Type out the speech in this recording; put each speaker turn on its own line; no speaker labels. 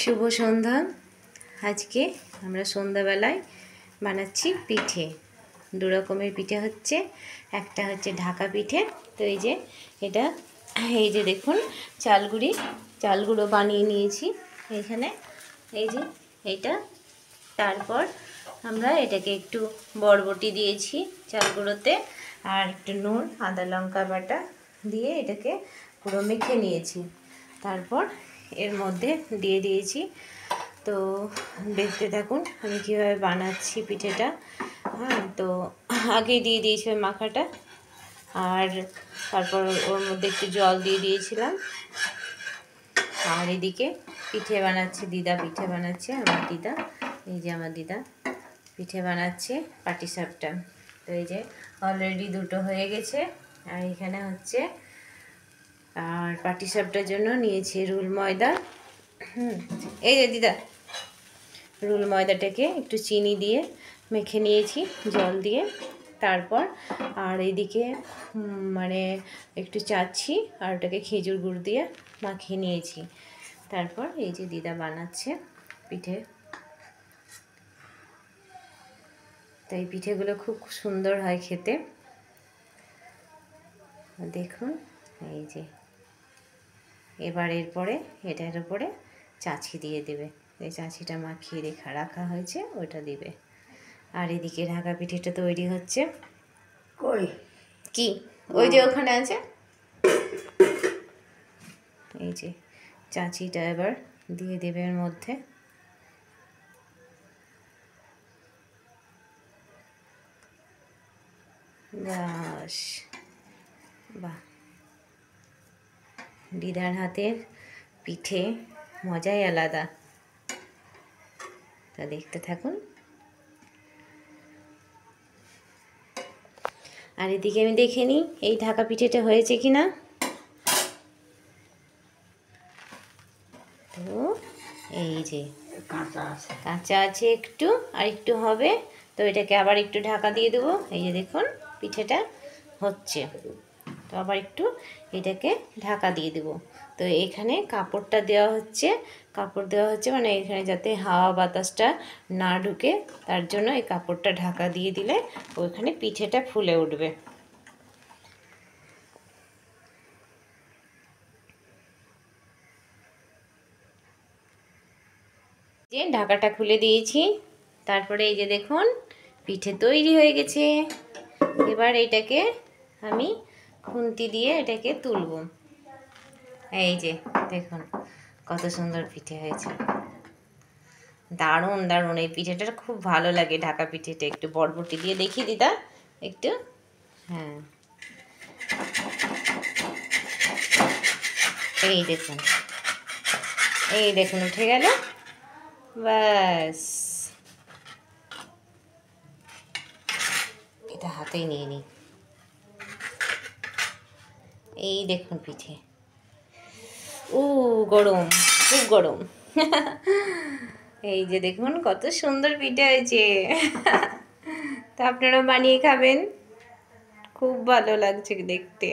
শুভ সন্ধ্যা। আজকে আমরা সন্ধ্যাবেলায় বানাচ্ছি পিঠে। দু রকমের পিঠে হচ্ছে, একটা হচ্ছে ঢাকা পিঠে। তো এই যে এটা, এই যে দেখুন চালগুলো বানিয়ে নিয়েছি এইখানে, এই যে এইটা। তারপর আমরা এটাকে একটু বরবটি দিয়েছি চালগুলোতে, আর একটু নুন, আদা লঙ্কা বাটা দিয়ে এটাকে পুরো মেখে নিয়েছি। তারপর এর মধ্যে দিয়ে দিয়েছি। তো দেখতে থাকুন আমি কীভাবে বানাচ্ছি পিঠেটা। হ্যাঁ, তো আগেই দিয়ে দিয়েছি ওই মাখাটা, আর তারপর ওর মধ্যে একটু জল দিয়ে দিয়েছিলাম। আর এদিকে পিঠে বানাচ্ছে দিদা, পিঠে বানাচ্ছে আমার দিদা। এই যে আমার দিদা পিঠে বানাচ্ছে পাটিসাপটা। তো এই যে অলরেডি দুটো হয়ে গেছে। আর এখানে হচ্ছে, আর পাটিসাপটার জন্য নিয়েছি রুল ময়দা। এই যে দিদা, রুল ময়দাটাকে একটু চিনি দিয়ে মেখে নিয়েছি জল দিয়ে। তারপর আর এদিকে মানে একটু চাচ্ছি, আর ওটাকে খেজুর গুড় দিয়ে মাখিয়ে নিয়েছি। তারপর এই যে দিদা বানাচ্ছে পিঠে। তাই পিঠেগুলো খুব সুন্দর হয় খেতে। দেখুন এই যে, এবার এরপরে এটার উপরে চাঁছি দিয়ে দেবে। এই চাঁছিটা মাখিয়ে রাখা হয়েছে, ওটা দিবে। আর এদিকে ঢাকা পিঠেটা তৈরি হচ্ছে। কই কি ওই যে ওখানে আছে, এই যে চাঁছিটা এবার দিয়ে দেবে এর মধ্যে। বাস, বাহ, দিদার হাতের পিঠে মজাই আলাদা। তা দেখতে থাকুন। আর এদিকে আমি দেখে নিই এই ঢাকা পিঠেটা হয়েছে কি না। তো এই যে কাঁচা আছে একটু, আর একটু হবে। তো এটাকে আবার একটু ঢাকা দিয়ে দেবো। এই যে দেখুন পিঠেটা হচ্ছে। তো আবার একটু এটাকে ঢাকা দিয়ে দেবো। তো এখানে কাপড়টা দেওয়া হচ্ছে, মানে এখানে যাতে হাওয়া বাতাসটা না ঢুকে, তার জন্য এই কাপড়টা ঢাকা দিয়ে দিলে ওইখানে পিঠেটা ফুলে উঠবে। যে ঢাকাটা খুলে দিয়েছি। তারপরে এই যে দেখুন পিঠে তৈরি হয়ে গেছে। এবার এটাকে আমি খুন্তি দিয়ে এটাকে তুলব। এই যে দেখুন কত সুন্দর পিঠে হয়েছে, দারুণ দারুণ। এই পিঠেটা খুব ভালো লাগে, ঢাকা পিঠেটা। একটু বরবটি দিয়ে দেখি দিদা একটু। হ্যাঁ, এই দেখুন, এই দেখুন উঠে গেল। ব্যাস, এটা হাতেই নিয়ে নিই। এই দেখুন পিঠে, গরম, খুব গরম। এই যে দেখুন কত সুন্দর পিঠে হয়েছে। তা আপনারা বানিয়ে খাবেন, খুব ভালো লাগছে দেখতে।